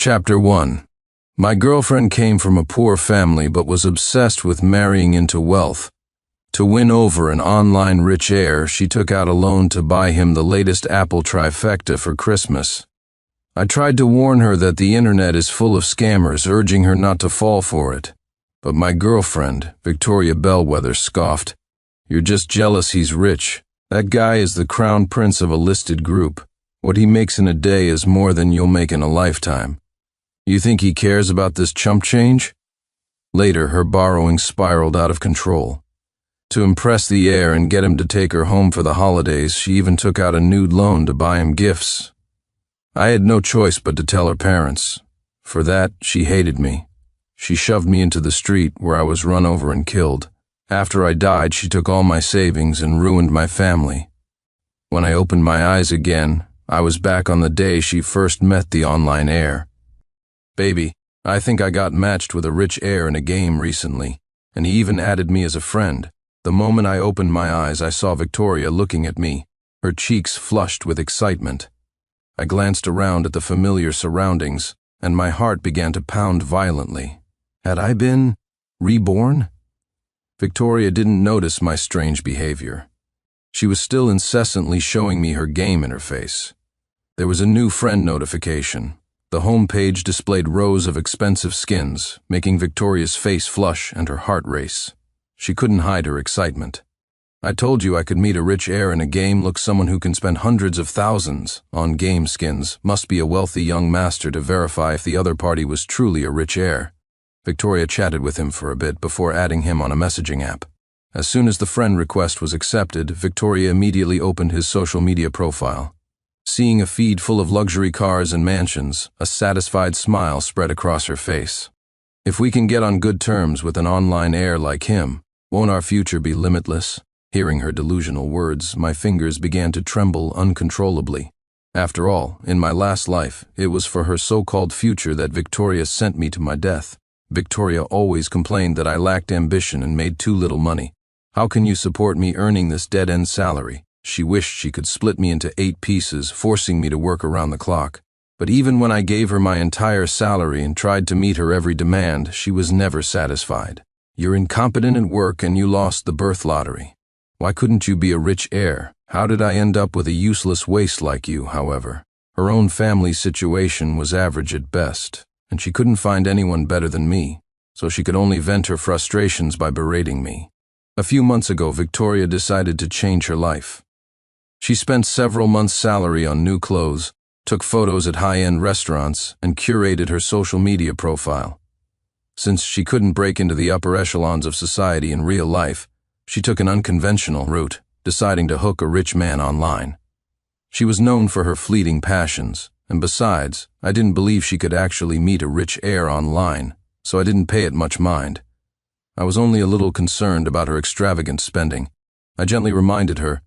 Chapter 1. My girlfriend came from a poor family but was obsessed with marrying into wealth. To win over an online rich heir, she took out a loan to buy him the latest Apple trifecta for Christmas. I tried to warn her that the internet is full of scammers, urging her not to fall for it. But my girlfriend, Victoria Bellwether, scoffed. "You're just jealous he's rich. That guy is the crown prince of a listed group. What he makes in a day is more than you'll make in a lifetime. You think he cares about this chump change?" Later, her borrowing spiraled out of control. To impress the heir and get him to take her home for the holidays, she even took out a nude loan to buy him gifts. I had no choice but to tell her parents. For that, she hated me. She shoved me into the street where I was run over and killed. After I died, she took all my savings and ruined my family. When I opened my eyes again, I was back on the day she first met the online heir. "Baby, I think I got matched with a rich heir in a game recently, and he even added me as a friend." The moment I opened my eyes, I saw Victoria looking at me, her cheeks flushed with excitement. I glanced around at the familiar surroundings, and my heart began to pound violently. Had I been reborn? Victoria didn't notice my strange behavior. She was still incessantly showing me her game in her face. There was a new friend notification. The home page displayed rows of expensive skins, making Victoria's face flush and her heart race. She couldn't hide her excitement. "I told you I could meet a rich heir in a game. Look, someone who can spend hundreds of thousands on game skins must be a wealthy young master to verify if the other party was truly a rich heir." Victoria chatted with him for a bit before adding him on a messaging app. As soon as the friend request was accepted, Victoria immediately opened his social media profile. Seeing a feed full of luxury cars and mansions, a satisfied smile spread across her face. "If we can get on good terms with an online heir like him, won't our future be limitless?" Hearing her delusional words, my fingers began to tremble uncontrollably. After all, in my last life, it was for her so-called future that Victoria sent me to my death. Victoria always complained that I lacked ambition and made too little money. "How can you support me earning this dead-end salary?" She wished she could split me into 8 pieces, forcing me to work around the clock. But even when I gave her my entire salary and tried to meet her every demand, she was never satisfied. "You're incompetent at work and you lost the birth lottery. Why couldn't you be a rich heir? How did I end up with a useless waste like you?" However, her own family situation was average at best, and she couldn't find anyone better than me, so she could only vent her frustrations by berating me. A few months ago, Victoria decided to change her life. She spent several months' salary on new clothes, took photos at high-end restaurants, and curated her social media profile. Since she couldn't break into the upper echelons of society in real life, she took an unconventional route, deciding to hook a rich man online. She was known for her fleeting passions, and besides, I didn't believe she could actually meet a rich heir online, so I didn't pay it much mind. I was only a little concerned about her extravagant spending. I gently reminded her,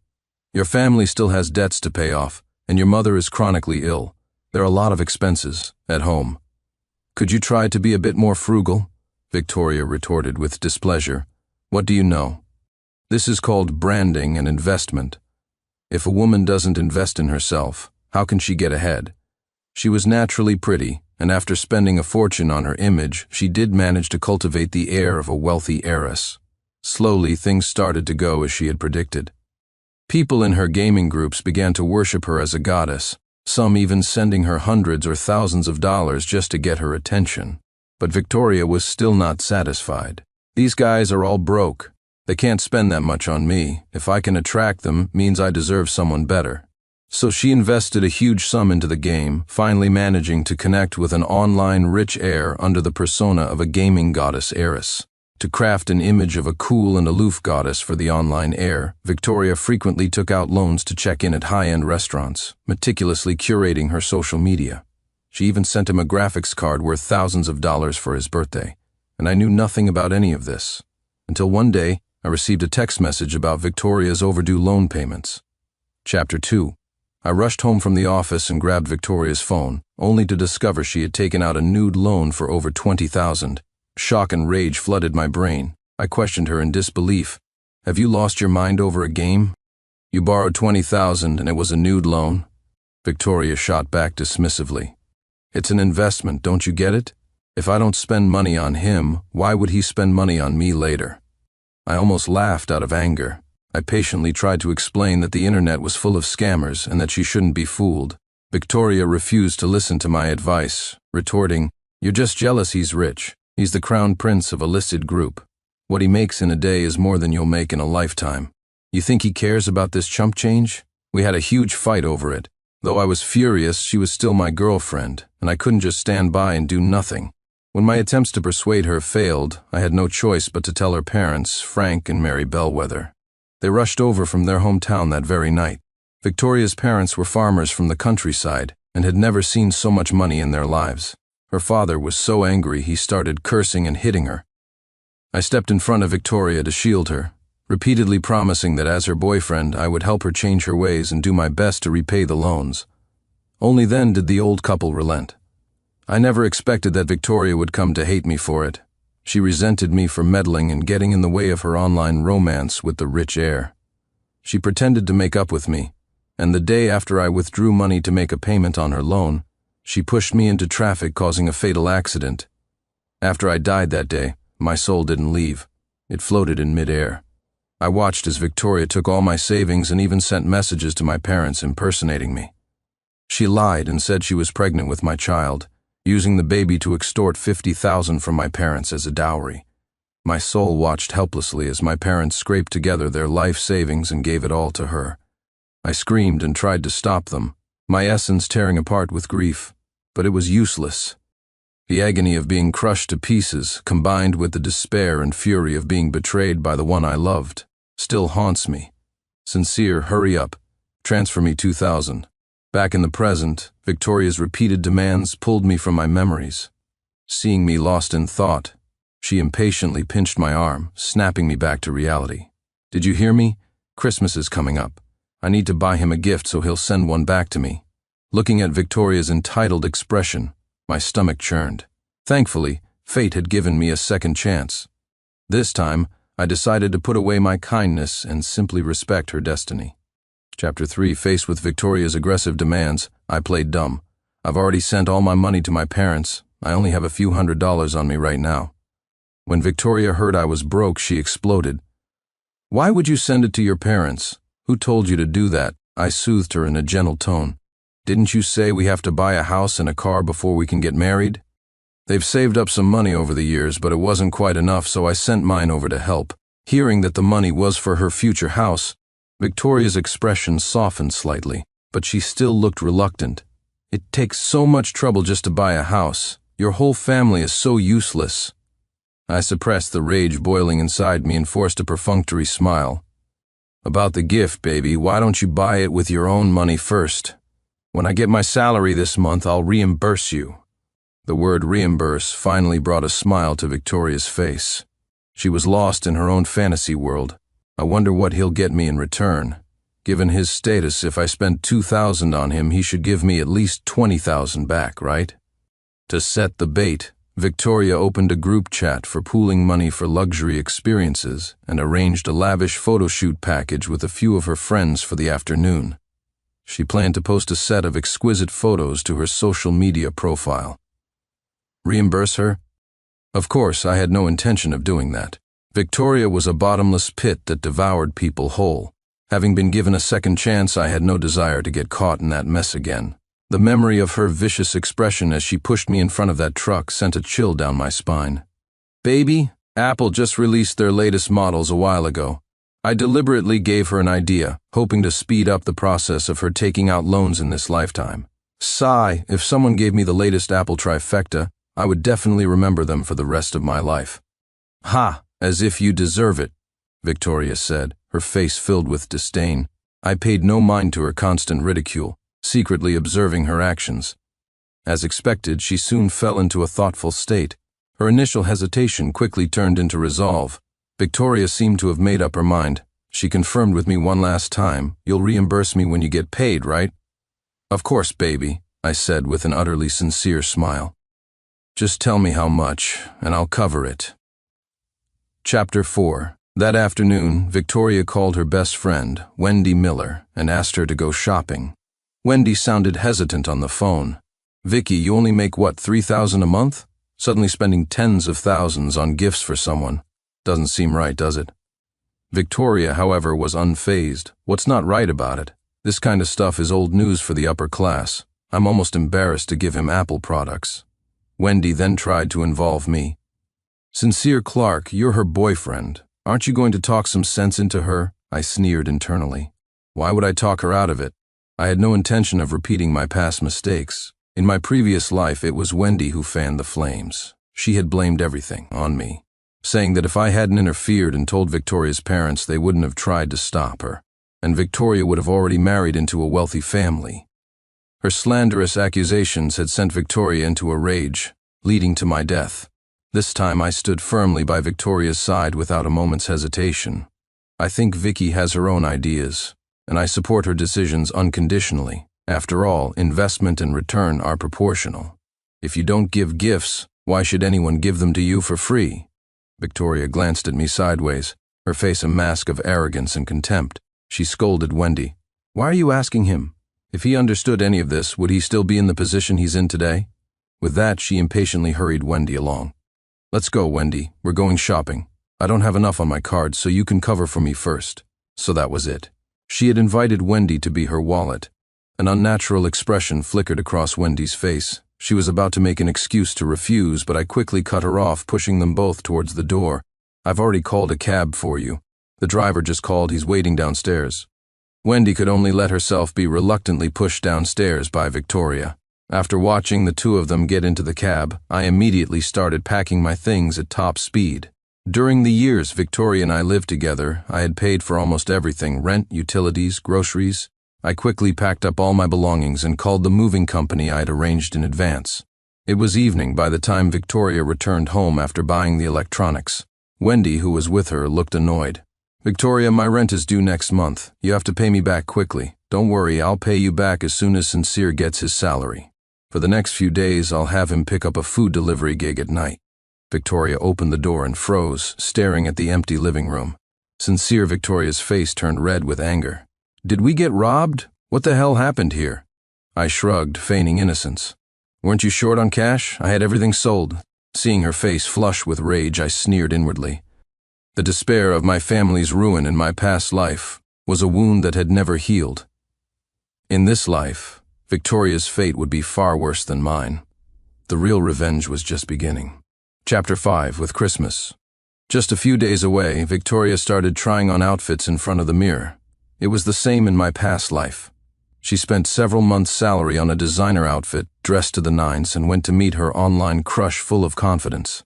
"Your family still has debts to pay off, and your mother is chronically ill. There are a lot of expenses at home. Could you try to be a bit more frugal?" Victoria retorted with displeasure. "What do you know? This is called branding and investment. If a woman doesn't invest in herself, how can she get ahead?" She was naturally pretty, and after spending a fortune on her image, she did manage to cultivate the air of a wealthy heiress. Slowly, things started to go as she had predicted. People in her gaming groups began to worship her as a goddess, some even sending her hundreds or thousands of dollars just to get her attention. But Victoria was still not satisfied. "These guys are all broke. They can't spend that much on me. If I can attract them, means I deserve someone better." So she invested a huge sum into the game, finally managing to connect with an online rich heir under the persona of a gaming goddess heiress. To craft an image of a cool and aloof goddess for the online heir, Victoria frequently took out loans to check in at high-end restaurants, meticulously curating her social media. She even sent him a graphics card worth thousands of dollars for his birthday, and I knew nothing about any of this. Until one day, I received a text message about Victoria's overdue loan payments. Chapter 2. I rushed home from the office and grabbed Victoria's phone, only to discover she had taken out a nude loan for over $20,000. Shock and rage flooded my brain. I questioned her in disbelief. "Have you lost your mind over a game? You borrowed $20,000 and it was a nude loan?" Victoria shot back dismissively. It's an investment, don't you get it? If I don't spend money on him, why would he spend money on me later? I almost laughed out of anger. I patiently tried to explain that the internet was full of scammers and that she shouldn't be fooled. Victoria refused to listen to my advice, retorting, "You're just jealous he's rich. He's the crown prince of a listed group. What he makes in a day is more than you'll make in a lifetime. You think he cares about this chump change?" We had a huge fight over it. Though I was furious, she was still my girlfriend, and I couldn't just stand by and do nothing. When my attempts to persuade her failed, I had no choice but to tell her parents, Frank and Mary Bellwether. They rushed over from their hometown that very night. Victoria's parents were farmers from the countryside and had never seen so much money in their lives. Her father was so angry he started cursing and hitting her. I stepped in front of Victoria to shield her, repeatedly promising that as her boyfriend I would help her change her ways and do my best to repay the loans. Only then did the old couple relent. I never expected that Victoria would come to hate me for it. She resented me for meddling and getting in the way of her online romance with the rich heir. She pretended to make up with me, and the day after I withdrew money to make a payment on her loan, she pushed me into traffic, causing a fatal accident. After I died that day, my soul didn't leave. It floated in midair. I watched as Victoria took all my savings and even sent messages to my parents impersonating me. She lied and said she was pregnant with my child, using the baby to extort $50,000 from my parents as a dowry. My soul watched helplessly as my parents scraped together their life savings and gave it all to her. I screamed and tried to stop them, my essence tearing apart with grief, but it was useless. The agony of being crushed to pieces, combined with the despair and fury of being betrayed by the one I loved, still haunts me. Sincere, hurry up. Transfer me $2,000. Back in the present, Victoria's repeated demands pulled me from my memories. Seeing me lost in thought, she impatiently pinched my arm, snapping me back to reality. "Did you hear me? Christmas is coming up. I need to buy him a gift so he'll send one back to me." Looking at Victoria's entitled expression, my stomach churned. Thankfully, fate had given me a second chance. This time, I decided to put away my kindness and simply respect her destiny. Chapter 3. Faced with Victoria's aggressive demands, I played dumb. I've already sent all my money to my parents. I only have a few $100s on me right now. When Victoria heard I was broke, she exploded. "Why would you send it to your parents? Who told you to do that?" I soothed her in a gentle tone. "Didn't you say we have to buy a house and a car before we can get married?" They've saved up some money over the years, but it wasn't quite enough, so I sent mine over to help. Hearing that the money was for her future house, Victoria's expression softened slightly, but she still looked reluctant. "It takes so much trouble just to buy a house. Your whole family is so useless." I suppressed the rage boiling inside me and forced a perfunctory smile. "About the gift, baby, why don't you buy it with your own money first? When I get my salary this month, I'll reimburse you." The word reimburse finally brought a smile to Victoria's face. She was lost in her own fantasy world. I wonder what he'll get me in return. Given his status, if I spend $2,000 on him, he should give me at least $20,000 back, right? To set the bait, Victoria opened a group chat for pooling money for luxury experiences and arranged a lavish photo shoot package with a few of her friends for the afternoon. She planned to post a set of exquisite photos to her social media profile. Reimburse her? Of course, I had no intention of doing that. Victoria was a bottomless pit that devoured people whole. Having been given a second chance, I had no desire to get caught in that mess again. The memory of her vicious expression as she pushed me in front of that truck sent a chill down my spine. "Baby, Apple just released their latest models a while ago." I deliberately gave her an idea, hoping to speed up the process of her taking out loans in this lifetime. Sigh, if someone gave me the latest Apple trifecta, I would definitely remember them for the rest of my life. "Ha, as if you deserve it," Victoria said, her face filled with disdain. I paid no mind to her constant ridicule, secretly observing her actions. As expected, she soon fell into a thoughtful state. Her initial hesitation quickly turned into resolve. Victoria seemed to have made up her mind. She confirmed with me one last time, "You'll reimburse me when you get paid, right?" "Of course, baby," I said with an utterly sincere smile. "Just tell me how much, and I'll cover it." Chapter 4. That afternoon, Victoria called her best friend, Wendy Miller, and asked her to go shopping. Wendy sounded hesitant on the phone. Vicky, you only make what, $3,000 a month? Suddenly spending tens of thousands on gifts for someone. Doesn't seem right, does it? Victoria, however, was unfazed. What's not right about it? This kind of stuff is old news for the upper class. I'm almost embarrassed to give him Apple products. Wendy then tried to involve me. Sincere Clark, you're her boyfriend. Aren't you going to talk some sense into her? I sneered internally. Why would I talk her out of it? I had no intention of repeating my past mistakes. In my previous life, it was Wendy who fanned the flames. She had blamed everything on me, saying that if I hadn't interfered and told Victoria's parents, they wouldn't have tried to stop her, and Victoria would have already married into a wealthy family. Her slanderous accusations had sent Victoria into a rage, leading to my death. This time I stood firmly by Victoria's side without a moment's hesitation. I think Vicky has her own ideas, and I support her decisions unconditionally. After all, investment and return are proportional. If you don't give gifts, why should anyone give them to you for free? Victoria glanced at me sideways, her face a mask of arrogance and contempt. She scolded Wendy. Why are you asking him? If he understood any of this, would he still be in the position he's in today? With that, she impatiently hurried Wendy along. Let's go, Wendy. We're going shopping. I don't have enough on my card, so you can cover for me first. So that was it. She had invited Wendy to be her wallet. An unnatural expression flickered across Wendy's face. She was about to make an excuse to refuse, but I quickly cut her off, pushing them both towards the door. I've already called a cab for you. The driver just called. He's waiting downstairs. Wendy could only let herself be reluctantly pushed downstairs by Victoria. After watching the two of them get into the cab, I immediately started packing my things at top speed. During the years Victoria and I lived together, I had paid for almost everything: rent, utilities, groceries. I quickly packed up all my belongings and called the moving company I had arranged in advance. It was evening by the time Victoria returned home after buying the electronics. Wendy, who was with her, looked annoyed. Victoria, my rent is due next month. You have to pay me back quickly. Don't worry, I'll pay you back as soon as Sincere gets his salary. For the next few days, I'll have him pick up a food delivery gig at night. Victoria opened the door and froze, staring at the empty living room. Sincere Victoria's face turned red with anger. Did we get robbed? What the hell happened here? I shrugged, feigning innocence. Weren't you short on cash? I had everything sold. Seeing her face flush with rage, I sneered inwardly. The despair of my family's ruin in my past life was a wound that had never healed. In this life, Victoria's fate would be far worse than mine. The real revenge was just beginning. Chapter 5, with Christmas. Just a few days away, Victoria started trying on outfits in front of the mirror. It was the same in my past life. She spent several months' salary on a designer outfit, dressed to the nines, and went to meet her online crush full of confidence.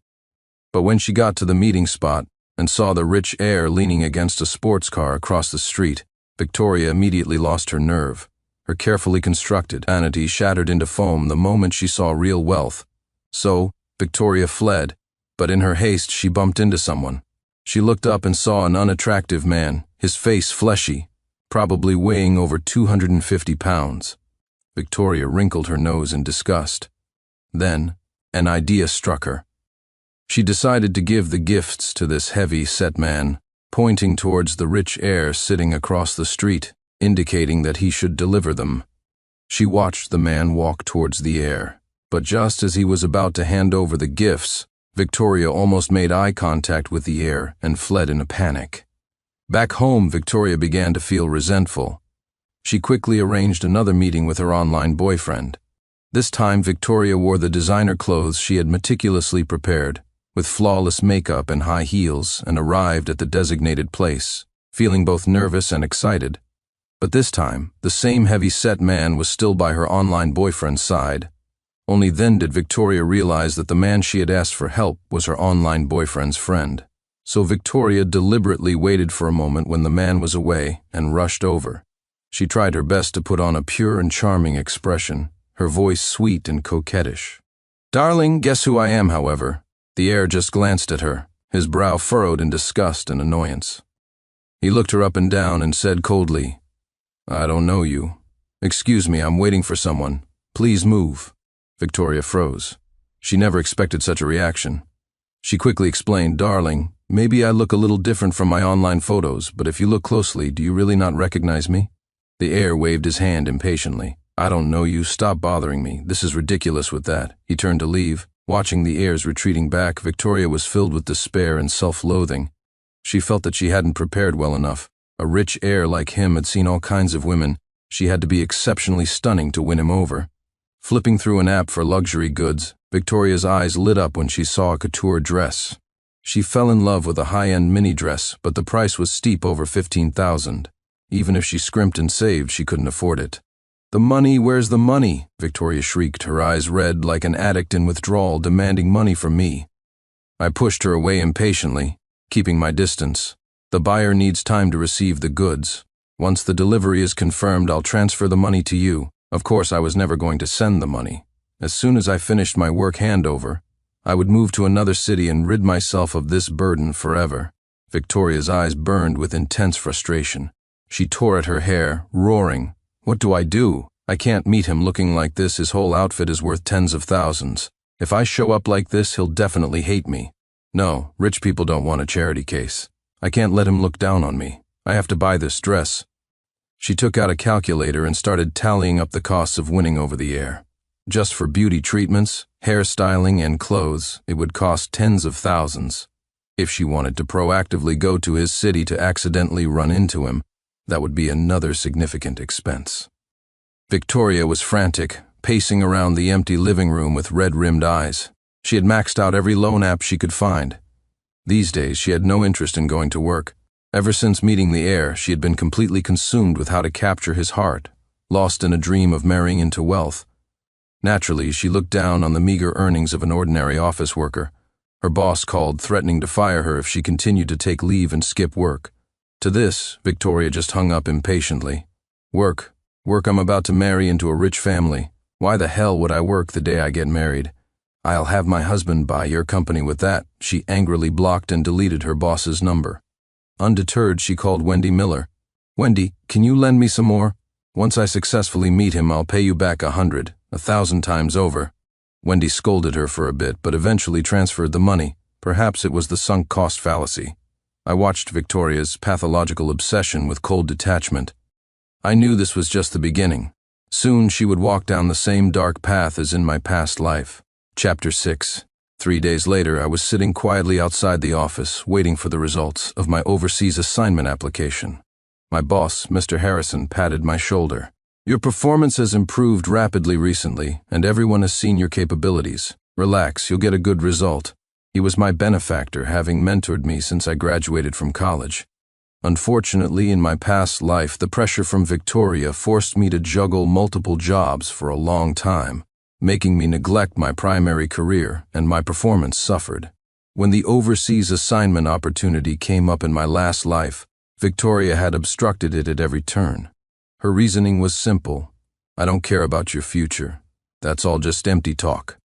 But when she got to the meeting spot and saw the rich heir leaning against a sports car across the street, Victoria immediately lost her nerve. Her carefully constructed vanity shattered into foam the moment she saw real wealth. So, Victoria fled, but in her haste she bumped into someone. She looked up and saw an unattractive man, his face fleshy, probably weighing over 250 pounds. Victoria wrinkled her nose in disgust. Then, an idea struck her. She decided to give the gifts to this heavy-set man, pointing towards the rich heir sitting across the street, indicating that he should deliver them. She watched the man walk towards the heir, but just as he was about to hand over the gifts, Victoria almost made eye contact with the heir and fled in a panic. Back home, Victoria began to feel resentful. She quickly arranged another meeting with her online boyfriend. This time, Victoria wore the designer clothes she had meticulously prepared, with flawless makeup and high heels, and arrived at the designated place, feeling both nervous and excited. But this time, the same heavy-set man was still by her online boyfriend's side. Only then did Victoria realize that the man she had asked for help was her online boyfriend's friend. So Victoria deliberately waited for a moment when the man was away and rushed over. She tried her best to put on a pure and charming expression, her voice sweet and coquettish. "Darling, guess who I am, however?" The heir just glanced at her, his brow furrowed in disgust and annoyance. He looked her up and down and said coldly, "I don't know you. Excuse me, I'm waiting for someone. Please move." Victoria froze. She never expected such a reaction. She quickly explained, "Darling, maybe I look a little different from my online photos, but if you look closely, do you really not recognize me?" The heir waved his hand impatiently. I don't know you, stop bothering me. This is ridiculous with that. He turned to leave. Watching the heirs retreating back, Victoria was filled with despair and self-loathing. She felt that she hadn't prepared well enough. A rich heir like him had seen all kinds of women. She had to be exceptionally stunning to win him over. Flipping through an app for luxury goods, Victoria's eyes lit up when she saw a couture dress. She fell in love with a high-end mini dress, but the price was steep, over $15,000. Even if she scrimped and saved, she couldn't afford it. "The money, where's the money?" Victoria shrieked, her eyes red like an addict in withdrawal, demanding money from me. I pushed her away impatiently, keeping my distance. "The buyer needs time to receive the goods. Once the delivery is confirmed, I'll transfer the money to you." Of course, I was never going to send the money. As soon as I finished my work handover, I would move to another city and rid myself of this burden forever. Victoria's eyes burned with intense frustration. She tore at her hair, roaring, "What do I do? I can't meet him looking like this. His whole outfit is worth tens of thousands. If I show up like this, he'll definitely hate me. No, rich people don't want a charity case. I can't let him look down on me. I have to buy this dress." She took out a calculator and started tallying up the costs of winning over the heir. Just for beauty treatments, hairstyling, and clothes, it would cost tens of thousands. If she wanted to proactively go to his city to accidentally run into him, that would be another significant expense. Victoria was frantic, pacing around the empty living room with red-rimmed eyes. She had maxed out every loan app she could find. These days, she had no interest in going to work. Ever since meeting the heir, she had been completely consumed with how to capture his heart, lost in a dream of marrying into wealth. Naturally, she looked down on the meager earnings of an ordinary office worker. Her boss called, threatening to fire her if she continued to take leave and skip work. To this, Victoria just hung up impatiently. Work, I'm about to marry into a rich family. Why the hell would I work the day I get married? I'll have my husband buy your company with that." She angrily blocked and deleted her boss's number. Undeterred, she called Wendy Miller. "Wendy, can you lend me some more? Once I successfully meet him, I'll pay you back 1,000 times over." Wendy scolded her for a bit, but eventually transferred the money. Perhaps it was the sunk cost fallacy. I watched Victoria's pathological obsession with cold detachment. I knew this was just the beginning. Soon she would walk down the same dark path as in my past life. Chapter 6. 3 days later, I was sitting quietly outside the office, waiting for the results of my overseas assignment application. My boss, Mr. Harrison, patted my shoulder. "Your performance has improved rapidly recently, and everyone has seen your capabilities. Relax, you'll get a good result." He was my benefactor, having mentored me since I graduated from college. Unfortunately, in my past life, the pressure from Victoria forced me to juggle multiple jobs for a long time, making me neglect my primary career, and my performance suffered. When the overseas assignment opportunity came up in my last life, Victoria had obstructed it at every turn. Her reasoning was simple. "I don't care about your future. That's all just empty talk.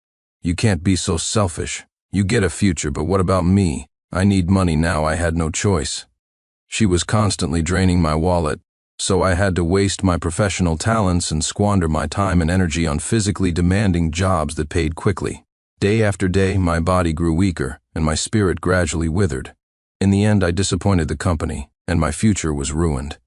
You can't be so selfish. You get a future, but what about me? I need money now. I had no choice." She was constantly draining my wallet, so I had to waste my professional talents and squander my time and energy on physically demanding jobs that paid quickly. Day after day, my body grew weaker, and my spirit gradually withered. In the end, I disappointed the company, and my future was ruined.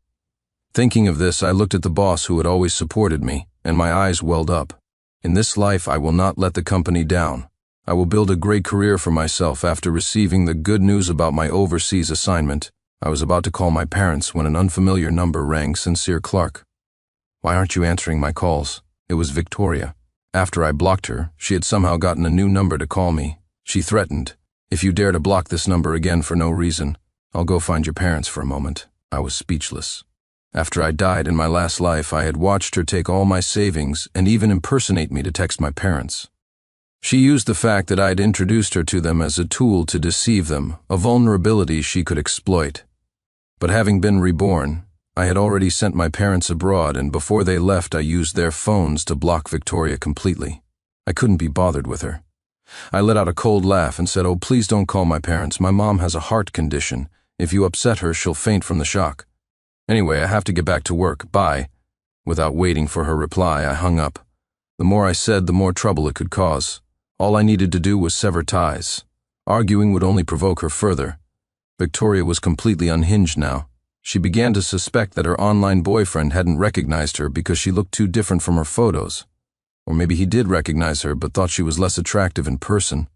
Thinking of this, I looked at the boss who had always supported me, and my eyes welled up. In this life, I will not let the company down. I will build a great career for myself. After receiving the good news about my overseas assignment, I was about to call my parents when an unfamiliar number rang. "Sincere Clark." "Why aren't you answering my calls?" It was Victoria. After I blocked her, she had somehow gotten a new number to call me. She threatened, "If you dare to block this number again for no reason, I'll go find your parents for a moment." I was speechless. After I died in my last life, I had watched her take all my savings and even impersonate me to text my parents. She used the fact that I had introduced her to them as a tool to deceive them, a vulnerability she could exploit. But having been reborn, I had already sent my parents abroad, and before they left, I used their phones to block Victoria completely. I couldn't be bothered with her. I let out a cold laugh and said, "Oh, please don't call my parents. My mom has a heart condition. If you upset her, she'll faint from the shock. Anyway, I have to get back to work. Bye." Without waiting for her reply, I hung up. The more I said, the more trouble it could cause. All I needed to do was sever ties. Arguing would only provoke her further. Victoria was completely unhinged now. She began to suspect that her online boyfriend hadn't recognized her because she looked too different from her photos. Or maybe he did recognize her but thought she was less attractive in person.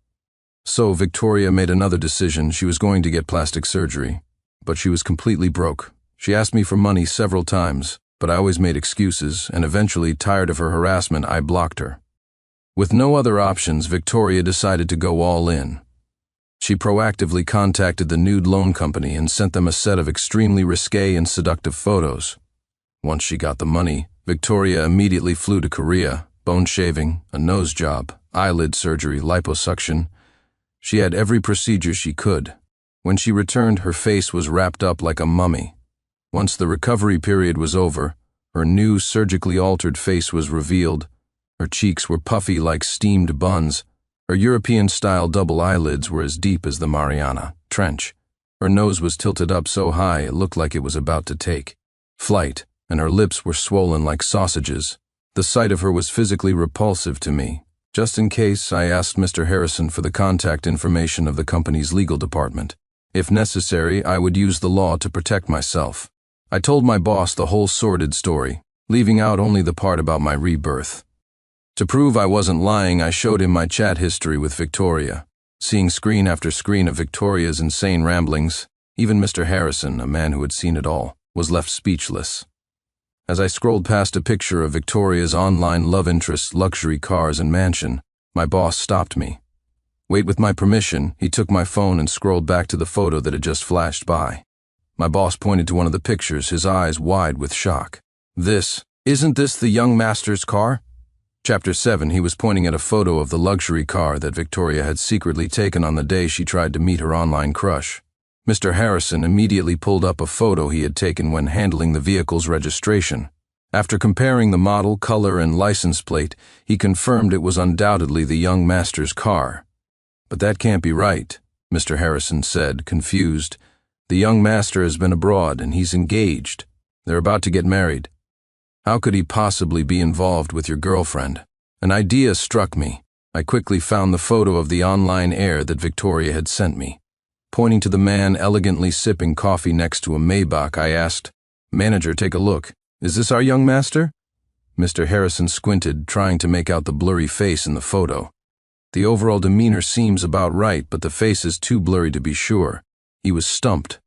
So Victoria made another decision. She was going to get plastic surgery. But she was completely broke. She asked me for money several times, but I always made excuses, and eventually, tired of her harassment, I blocked her. With no other options, Victoria decided to go all in. She proactively contacted the nude loan company and sent them a set of extremely risque and seductive photos. Once she got the money, Victoria immediately flew to Korea, bone shaving, a nose job, eyelid surgery, liposuction. She had every procedure she could. When she returned, her face was wrapped up like a mummy. Once the recovery period was over, her new surgically altered face was revealed. Her cheeks were puffy like steamed buns. Her European-style double eyelids were as deep as the Mariana Trench. Her nose was tilted up so high it looked like it was about to take flight, and her lips were swollen like sausages. The sight of her was physically repulsive to me. Just in case, I asked Mr. Harrison for the contact information of the company's legal department. If necessary, I would use the law to protect myself. I told my boss the whole sordid story, leaving out only the part about my rebirth. To prove I wasn't lying, I showed him my chat history with Victoria. Seeing screen after screen of Victoria's insane ramblings, even Mr. Harrison, a man who had seen it all, was left speechless. As I scrolled past a picture of Victoria's online love interest, luxury cars, and mansion, my boss stopped me. Wait, with my permission, he took my phone and scrolled back to the photo that had just flashed by. My boss pointed to one of the pictures, his eyes wide with shock. Isn't this the young master's car? Chapter 7, he was pointing at a photo of the luxury car that Victoria had secretly taken on the day she tried to meet her online crush. Mr. Harrison immediately pulled up a photo he had taken when handling the vehicle's registration. After comparing the model, color, and license plate, he confirmed it was undoubtedly the young master's car. But that can't be right, Mr. Harrison said, confused. The young master has been abroad and he's engaged. They're about to get married. How could he possibly be involved with your girlfriend? An idea struck me. I quickly found the photo of the online heir that Victoria had sent me. Pointing to the man elegantly sipping coffee next to a Maybach, I asked, "Manager, take a look. Is this our young master?" Mr. Harrison squinted, trying to make out the blurry face in the photo. The overall demeanor seems about right, but the face is too blurry to be sure. He was stumped.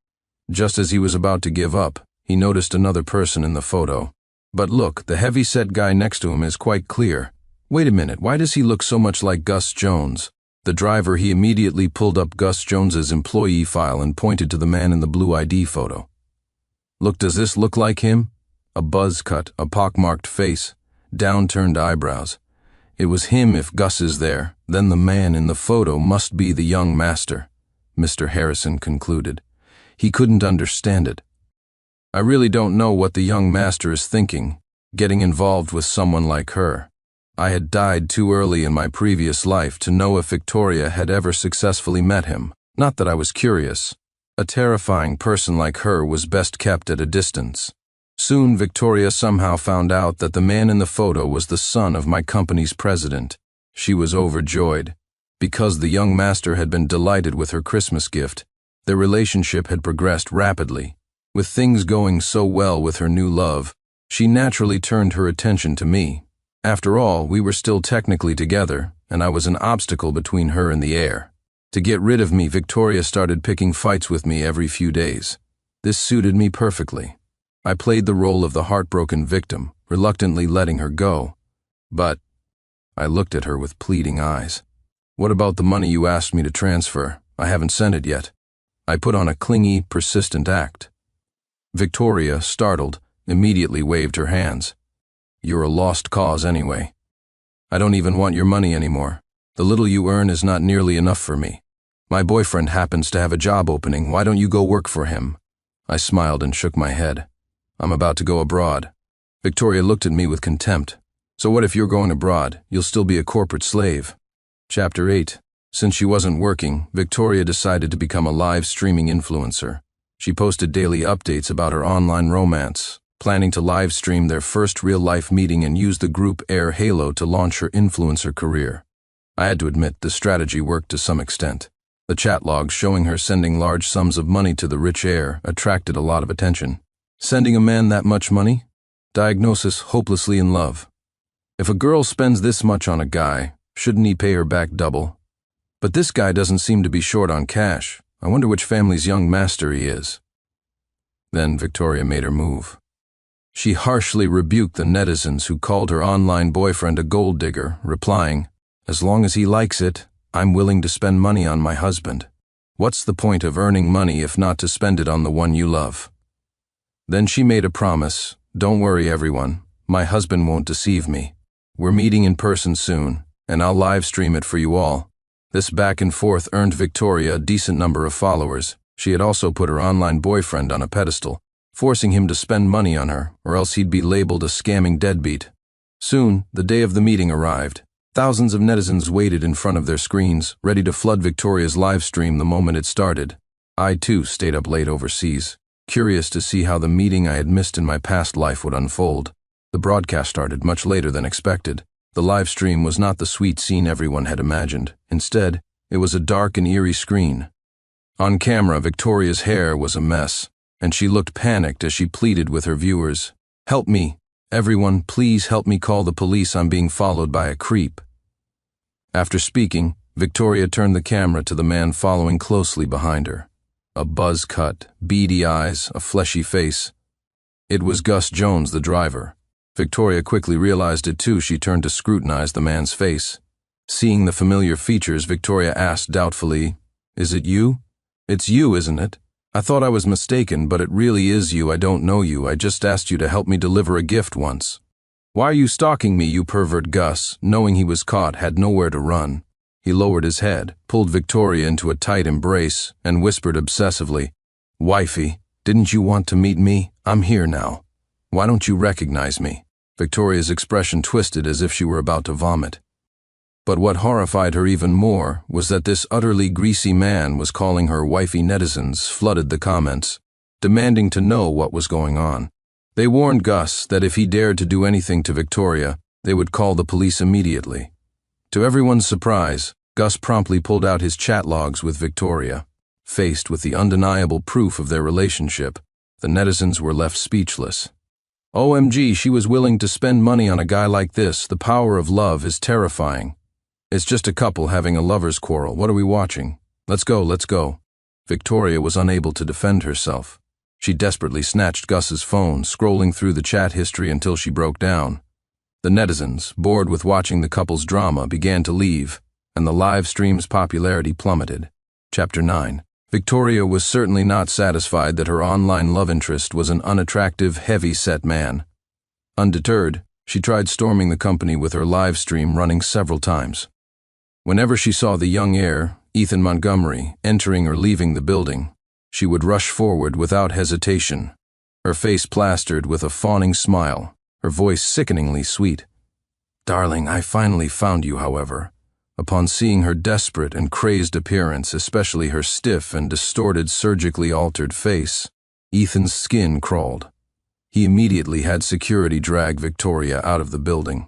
Just as he was about to give up, he noticed another person in the photo. But look, the heavy-set guy next to him is quite clear. Wait a minute, why does he look so much like Gus Jones? The driver, he immediately pulled up Gus Jones's employee file and pointed to the man in the blue ID photo. Look, does this look like him? A buzz cut, a pockmarked face, downturned eyebrows. It was him. If Gus is there, then the man in the photo must be the young master, Mr. Harrison concluded. He couldn't understand it. I really don't know what the young master is thinking, getting involved with someone like her. I had died too early in my previous life to know if Victoria had ever successfully met him. Not that I was curious. A terrifying person like her was best kept at a distance. Soon, Victoria somehow found out that the man in the photo was the son of my company's president. She was overjoyed. Because the young master had been delighted with her Christmas gift, their relationship had progressed rapidly. With things going so well with her new love, she naturally turned her attention to me. After all, we were still technically together, and I was an obstacle between her and the heir. To get rid of me, Victoria started picking fights with me every few days. This suited me perfectly. I played the role of the heartbroken victim, reluctantly letting her go. But I looked at her with pleading eyes. "What about the money you asked me to transfer? I haven't sent it yet." I put on a clingy, persistent act. Victoria, startled, immediately waved her hands. "You're a lost cause anyway. I don't even want your money anymore. The little you earn is not nearly enough for me. My boyfriend happens to have a job opening. Why don't you go work for him?" I smiled and shook my head. "I'm about to go abroad." Victoria looked at me with contempt. "So what if you're going abroad? You'll still be a corporate slave." Chapter 8. Since she wasn't working, Victoria decided to become a live streaming influencer. She posted daily updates about her online romance, planning to live stream their first real-life meeting and use the group Heir Halo to launch her influencer career. I had to admit the strategy worked to some extent. The chat logs showing her sending large sums of money to the rich heir attracted a lot of attention. Sending a man that much money? Diagnosis: hopelessly in love. If a girl spends this much on a guy, shouldn't he pay her back double? But this guy doesn't seem to be short on cash. I wonder which family's young master he is. Then Victoria made her move. She harshly rebuked the netizens who called her online boyfriend a gold digger, replying, "As long as he likes it, I'm willing to spend money on my husband. What's the point of earning money if not to spend it on the one you love?" Then she made a promise. "Don't worry, everyone. My husband won't deceive me. We're meeting in person soon, and I'll live stream it for you all." This back and forth earned Victoria a decent number of followers. She had also put her online boyfriend on a pedestal, forcing him to spend money on her, or else he'd be labeled a scamming deadbeat. Soon, the day of the meeting arrived. Thousands of netizens waited in front of their screens, ready to flood Victoria's live stream the moment it started. I, too, stayed up late overseas, curious to see how the meeting I had missed in my past life would unfold. The broadcast started much later than expected. The live stream was not the sweet scene everyone had imagined. Instead, it was a dark and eerie screen. On camera, Victoria's hair was a mess, and she looked panicked as she pleaded with her viewers. "Help me. Everyone, please help me call the police. I'm being followed by a creep." After speaking, Victoria turned the camera to the man following closely behind her. A buzz cut, beady eyes, a fleshy face. It was Gus Jones, the driver. Victoria quickly realized it too. She turned to scrutinize the man's face. Seeing the familiar features, Victoria asked doubtfully, "Is it you?" "It's you, isn't it? I thought I was mistaken, but it really is you. I don't know you. I just asked you to help me deliver a gift once." "Why are you stalking me, you pervert?" Gus, knowing he was caught, had nowhere to run. He lowered his head, pulled Victoria into a tight embrace, and whispered obsessively, "Wifey, didn't you want to meet me? I'm here now. Why don't you recognize me?" Victoria's expression twisted as if she were about to vomit. But what horrified her even more was that this utterly greasy man was calling her wifey. Netizens flooded the comments, demanding to know what was going on. They warned Gus that if he dared to do anything to Victoria, they would call the police immediately. To everyone's surprise, Gus promptly pulled out his chat logs with Victoria. Faced with the undeniable proof of their relationship, the netizens were left speechless. OMG, she was willing to spend money on a guy like this. The power of love is terrifying. It's just a couple having a lover's quarrel. What are we watching? Let's go, let's go. Victoria was unable to defend herself. She desperately snatched Gus's phone, scrolling through the chat history until she broke down. The netizens, bored with watching the couple's drama, began to leave, and the live stream's popularity plummeted. Chapter 9. Victoria was certainly not satisfied that her online love interest was an unattractive, heavy-set man. Undeterred, she tried storming the company with her live stream running several times. Whenever she saw the young heir, Ethan Montgomery, entering or leaving the building, she would rush forward without hesitation, her face plastered with a fawning smile, her voice sickeningly sweet. "Darling, I finally found you," however. Upon seeing her desperate and crazed appearance, especially her stiff and distorted surgically altered face, Ethan's skin crawled. He immediately had security drag Victoria out of the building.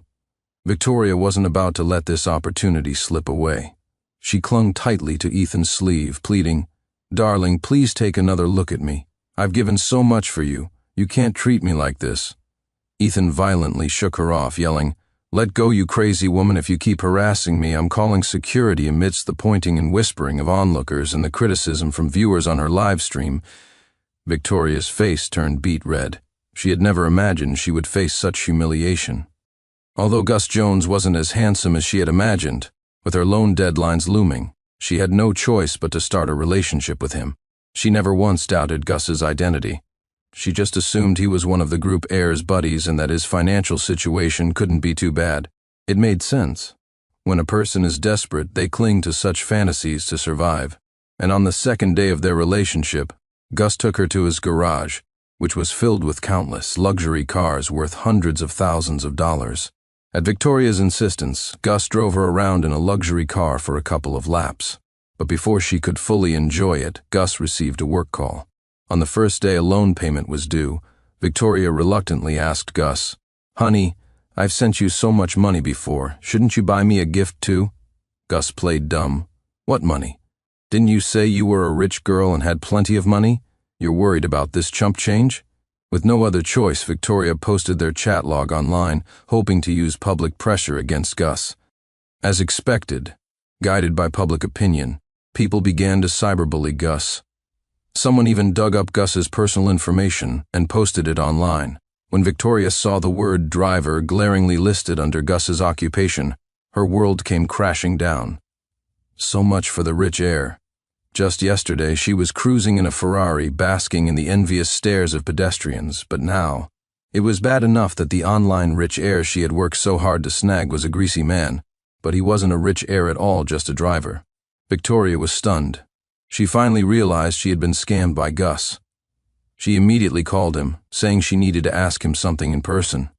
Victoria wasn't about to let this opportunity slip away. She clung tightly to Ethan's sleeve, pleading, "Darling, please take another look at me. I've given so much for you. You can't treat me like this." Ethan violently shook her off, yelling, "Let go, you crazy woman. If you keep harassing me, I'm calling security." Amidst the pointing and whispering of onlookers and the criticism from viewers on her live stream, Victoria's face turned beet red. She had never imagined she would face such humiliation. Although Gus Jones wasn't as handsome as she had imagined, with her loan deadlines looming, she had no choice but to start a relationship with him. She never once doubted Gus's identity. She just assumed he was one of the group Heir's buddies and that his financial situation couldn't be too bad. It made sense. When a person is desperate, they cling to such fantasies to survive. And on the second day of their relationship, Gus took her to his garage, which was filled with countless luxury cars worth hundreds of thousands of dollars. At Victoria's insistence, Gus drove her around in a luxury car for a couple of laps. But before she could fully enjoy it, Gus received a work call. On the first day a loan payment was due, Victoria reluctantly asked Gus, "Honey, I've sent you so much money before. Shouldn't you buy me a gift too?" Gus played dumb. "What money? Didn't you say you were a rich girl and had plenty of money? You're worried about this chump change? With no other choice, Victoria posted their chat log online, hoping to use public pressure against Gus. As expected, guided by public opinion, people began to cyberbully Gus. Someone even dug up Gus's personal information and posted it online. When Victoria saw the word driver glaringly listed under Gus's occupation, her world came crashing down. So much for the rich heir. Just yesterday, she was cruising in a Ferrari, basking in the envious stares of pedestrians, but now, it was bad enough that the online rich heir she had worked so hard to snag was a greasy man, but he wasn't a rich heir at all, just a driver. Victoria was stunned. She finally realized she had been scammed by Gus. She immediately called him, saying she needed to ask him something in person.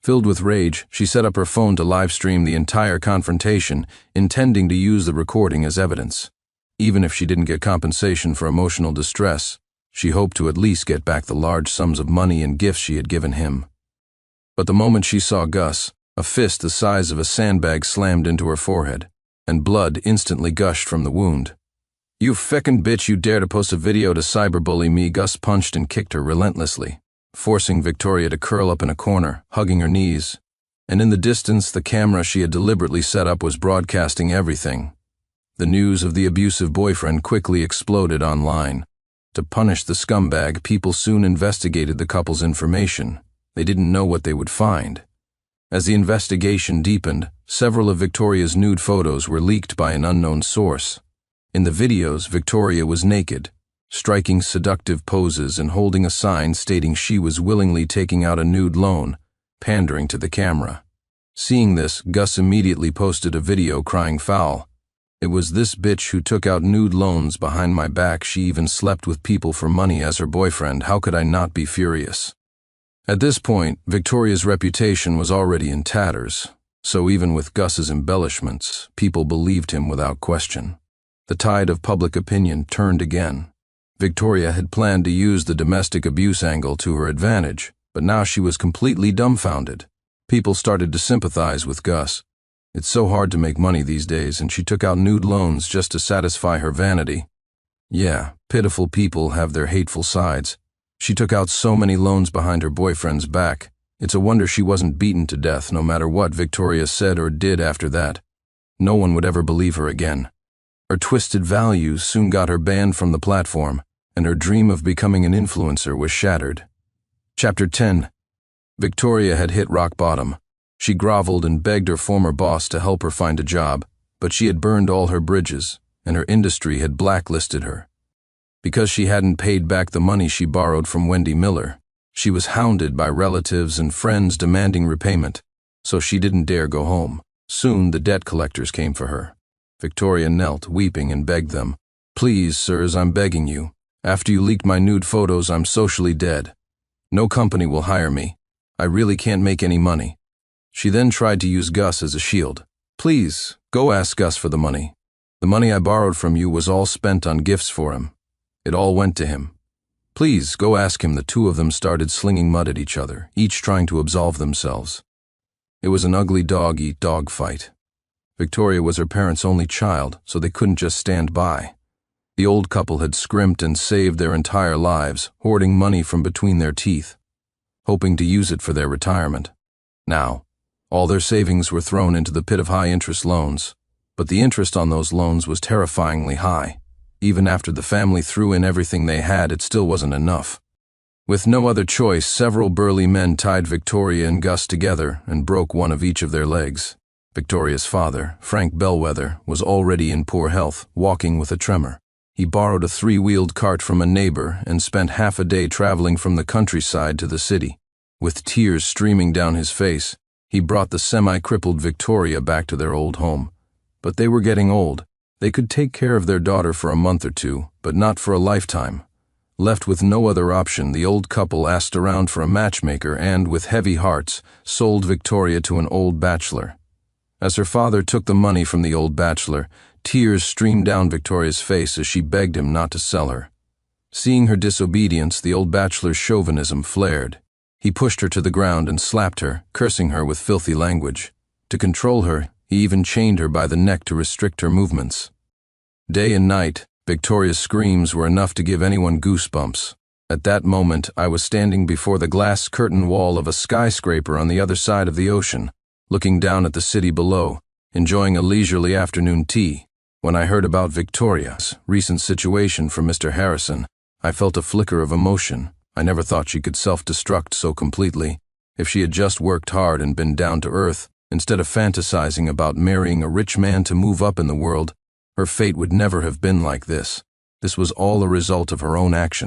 Filled with rage, she set up her phone to live stream the entire confrontation, intending to use the recording as evidence. Even if she didn't get compensation for emotional distress, she hoped to at least get back the large sums of money and gifts she had given him. But the moment she saw Gus, a fist the size of a sandbag slammed into her forehead, and blood instantly gushed from the wound. "You feckin' bitch, you dare to post a video to cyberbully me!" Gus punched and kicked her relentlessly, forcing Victoria to curl up in a corner, hugging her knees. And in the distance, the camera she had deliberately set up was broadcasting everything. The news of the abusive boyfriend quickly exploded online. To punish the scumbag, people soon investigated the couple's information. They didn't know what they would find. As the investigation deepened, several of Victoria's nude photos were leaked by an unknown source. In the videos, Victoria was naked, striking seductive poses and holding a sign stating she was willingly taking out a nude loan, pandering to the camera. Seeing this, Gus immediately posted a video crying foul. "It was this bitch who took out nude loans behind my back. She even slept with people for money as her boyfriend. How could I not be furious?" At this point, Victoria's reputation was already in tatters, so even with Gus's embellishments, people believed him without question. The tide of public opinion turned again. Victoria had planned to use the domestic abuse angle to her advantage, but now she was completely dumbfounded. People started to sympathize with Gus. It's so hard to make money these days, and she took out nude loans just to satisfy her vanity. Yeah, pitiful people have their hateful sides. She took out so many loans behind her boyfriend's back. It's a wonder she wasn't beaten to death, no matter what Victoria said or did after that. No one would ever believe her again. Her twisted values soon got her banned from the platform, and her dream of becoming an influencer was shattered. Chapter 10. Victoria had hit rock bottom. She groveled and begged her former boss to help her find a job, but she had burned all her bridges, and her industry had blacklisted her. Because she hadn't paid back the money she borrowed from Wendy Miller, she was hounded by relatives and friends demanding repayment, so she didn't dare go home. Soon the debt collectors came for her. Victoria knelt, weeping, and begged them, "Please, sirs, I'm begging you. After you leaked my nude photos, I'm socially dead. No company will hire me. I really can't make any money." She then tried to use Gus as a shield. "Please, go ask Gus for the money. The money I borrowed from you was all spent on gifts for him. It all went to him. Please, go ask him." The two of them started slinging mud at each other, each trying to absolve themselves. It was an ugly dog-eat-dog fight. Victoria was her parents' only child, so they couldn't just stand by. The old couple had scrimped and saved their entire lives, hoarding money from between their teeth, hoping to use it for their retirement. Now, all their savings were thrown into the pit of high-interest loans, but the interest on those loans was terrifyingly high. Even after the family threw in everything they had, it still wasn't enough. With no other choice, several burly men tied Victoria and Gus together and broke one of each of their legs. Victoria's father, Frank Bellwether, was already in poor health, walking with a tremor. He borrowed a 3-wheeled cart from a neighbor and spent half a day traveling from the countryside to the city. With tears streaming down his face, he brought the semi-crippled Victoria back to their old home. But they were getting old. They could take care of their daughter for a month or two, but not for a lifetime. Left with no other option, the old couple asked around for a matchmaker and, with heavy hearts, sold Victoria to an old bachelor. As her father took the money from the old bachelor, tears streamed down Victoria's face as she begged him not to sell her. Seeing her disobedience, the old bachelor's chauvinism flared. He pushed her to the ground and slapped her, cursing her with filthy language. To control her, he even chained her by the neck to restrict her movements. Day and night, Victoria's screams were enough to give anyone goosebumps. At that moment, I was standing before the glass curtain wall of a skyscraper on the other side of the ocean, looking down at the city below, enjoying a leisurely afternoon tea. When I heard about Victoria's recent situation from Mr. Harrison, I felt a flicker of emotion. I never thought she could self-destruct so completely. If she had just worked hard and been down to earth, instead of fantasizing about marrying a rich man to move up in the world, her fate would never have been like this. This was all a result of her own action.